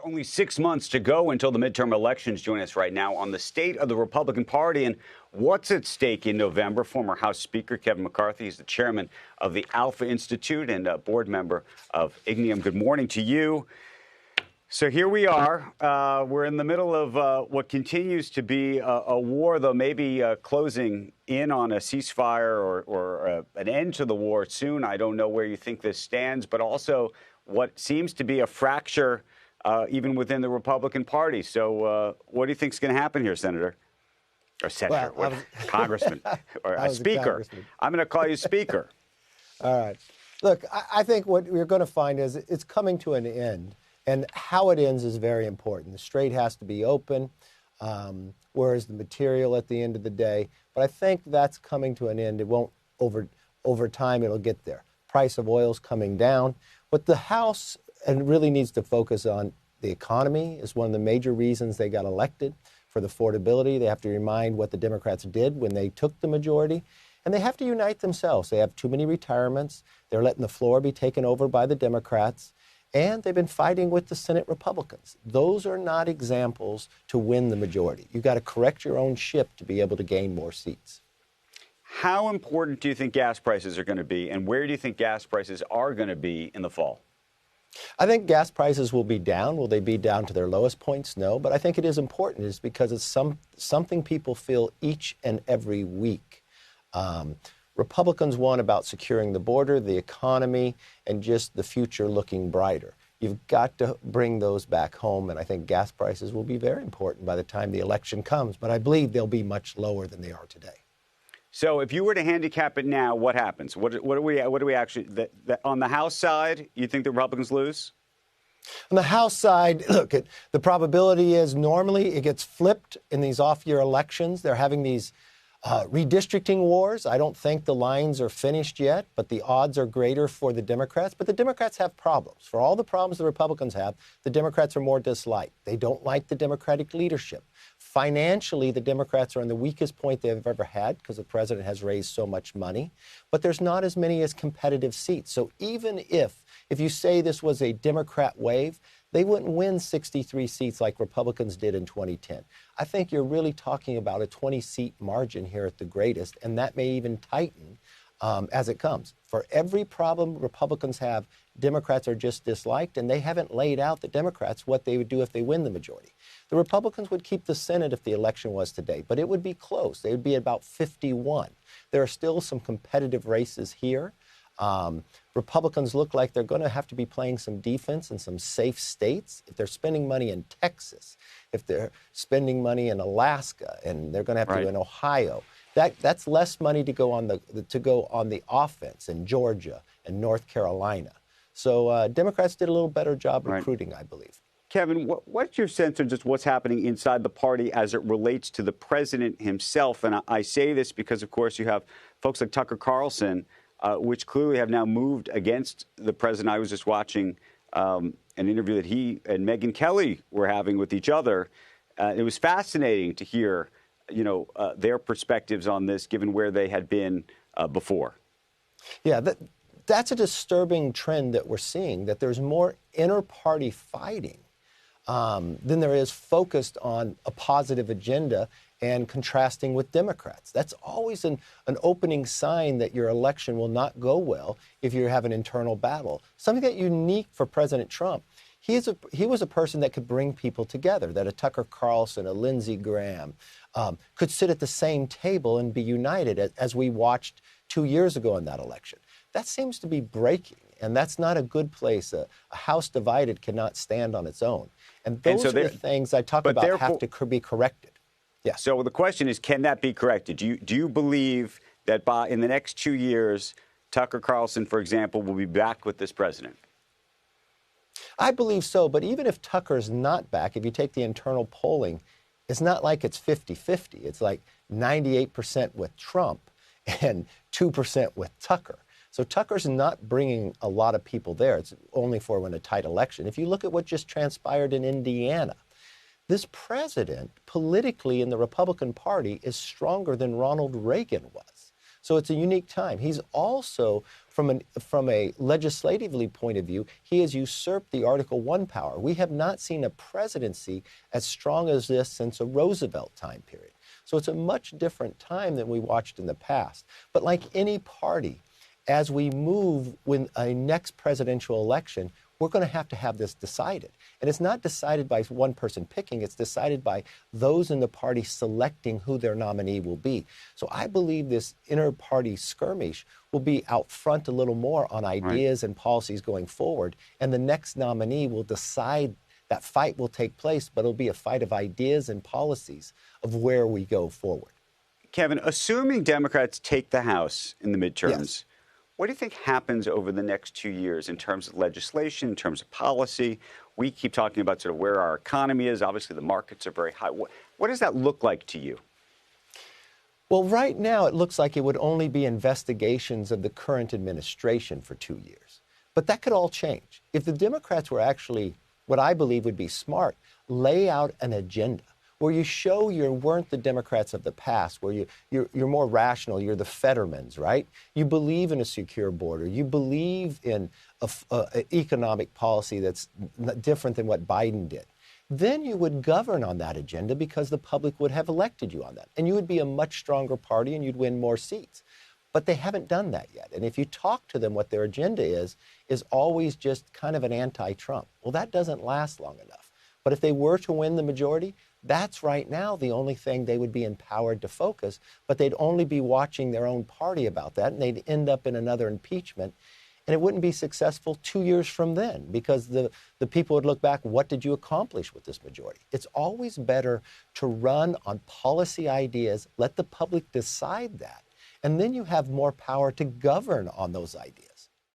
Only 6 months to go until the midterm elections. Join us right now on the state of the Republican Party and what's at stake in November. Former House Speaker Kevin McCarthy is the chairman of the Alpha Institute and a board member of Ignium. Good morning to you. So here we are. We're in the middle of what continues to be a war, though maybe closing in on a ceasefire or an end to the war soon. I don't know where you think this stands, but also what seems to be a fracture even within the Republican Party. So what do you think is going to happen here, Senator? Or Senator, Well, Congressman, or Speaker. I'm going to call you Speaker. All right. Look, I think what we're going to find is it's coming to an end. And how it ends is very important. The strait has to be open, whereas the material at the end of the day. But I think that's coming to an end. It won't, over time, it'll get there. Price of oil's coming down. But the House really needs to focus on the economy. Is one of the major reasons they got elected. For the affordability, they have to remind what the Democrats did when they took the majority. And they have to unite themselves. They have too many retirements. They're letting the floor be taken over by the Democrats. And they've been fighting with the Senate Republicans. Those are not examples to win the majority. You've got to correct your own ship to be able to gain more seats. How important do you think gas prices are going to be, and where do you think gas prices are going to be in the fall? I think gas prices will be down. Will they be down to their lowest points? No. But I think it is important is because it's something people feel each and every week. Republicans won about securing the border, the economy, and just the future looking brighter. You've got to bring those back home, and I think gas prices will be very important by the time the election comes, but I believe they'll be much lower than they are today. So if you were to handicap it now, what happens? What do we actually, on the House side, you think the Republicans lose? On the House side, look, the probability is normally it gets flipped in these off-year elections. They're having these redistricting wars. I don't think the lines are finished yet, but the odds are greater for the Democrats. But the Democrats have problems. For all the problems the Republicans have, the Democrats are more disliked. They don't like the Democratic leadership. Financially, the Democrats are on the weakest point they've ever had because the president has raised so much money. But there's not as many as competitive seats. So even if you say this was a Democrat wave, they wouldn't win 63 seats like Republicans did in 2010. I think you're really talking about a 20-seat margin here at the greatest, and that may even tighten as it comes. For every problem Republicans have, Democrats are just disliked, and they haven't laid out the Democrats what they would do if they win the majority. The Republicans would keep the Senate if the election was today, but it would be close. They would be about 51. There are still some competitive races here. Republicans look like they're going to have to be playing some defense in some safe states. If they're spending money in Texas, if they're spending money in Alaska, and they're going to have to do in Ohio, that's less money to go on the offense in Georgia and North Carolina. So Democrats did a little better job recruiting, I believe. Kevin, what's your sense of just what's happening inside the party as it relates to the president himself? And I say this because, of course, you have folks like Tucker Carlson, which clearly have now moved against the president. I was just watching an interview that he and Megyn Kelly were having with each other. It was fascinating to hear, their perspectives on this, given where they had been before. Yeah, that's a disturbing trend that we're seeing, that there's more inter-party fighting than there is focused on a positive agenda and contrasting with Democrats. That's always an opening sign that your election will not go well if you have an internal battle. Something that's unique for President Trump. He was a person that could bring people together, that a Tucker Carlson, a Lindsey Graham could sit at the same table and be united, as we watched 2 years ago in that election. That seems to be breaking, and that's not a good place. A house divided cannot stand on its own. And those are the things I talk about have to be corrected. Yeah. So the question is, can that be corrected? Do you believe that in the next 2 years, Tucker Carlson, for example, will be back with this president? I believe so. But even if Tucker's not back, if you take the internal polling, it's not like it's 50-50. It's like 98% with Trump and 2% with Tucker. So Tucker's not bringing a lot of people there. It's only for when a tight election. If you look at what just transpired in Indiana, this president politically in the Republican Party is stronger than Ronald Reagan was. So it's a unique time. He's also, from a legislatively point of view, he has usurped the Article 1 power. We have not seen a presidency as strong as this since a Roosevelt time period. So it's a much different time than we watched in the past. But like any party, as we move with a next presidential election, we're going to have this decided. And it's not decided by one person picking, it's decided by those in the party selecting who their nominee will be. So I believe this inter-party skirmish will be out front a little more on ideas and policies going forward, and the next nominee will decide. That fight will take place, but it'll be a fight of ideas and policies of where we go forward. Kevin, assuming Democrats take the House in the midterms, what do you think happens over the next 2 years in terms of legislation, in terms of policy? We keep talking about sort of where our economy is. Obviously, the markets are very high. What does that look like to you? Well, right now, it looks like it would only be investigations of the current administration for 2 years. But that could all change. If the Democrats were actually, what I believe would be smart, lay out an agenda where you show you weren't the Democrats of the past, where you're more rational, you're the Fettermans, right? You believe in a secure border. You believe in an economic policy that's different than what Biden did. Then you would govern on that agenda because the public would have elected you on that. And you would be a much stronger party and you'd win more seats. But they haven't done that yet. And if you talk to them, what their agenda is always just kind of an anti-Trump. Well, that doesn't last long enough. But if they were to win the majority, that's right now the only thing they would be empowered to focus, but they'd only be watching their own party about that, and they'd end up in another impeachment. And it wouldn't be successful 2 years from then because the people would look back, what did you accomplish with this majority? It's always better to run on policy ideas, let the public decide that, and then you have more power to govern on those ideas.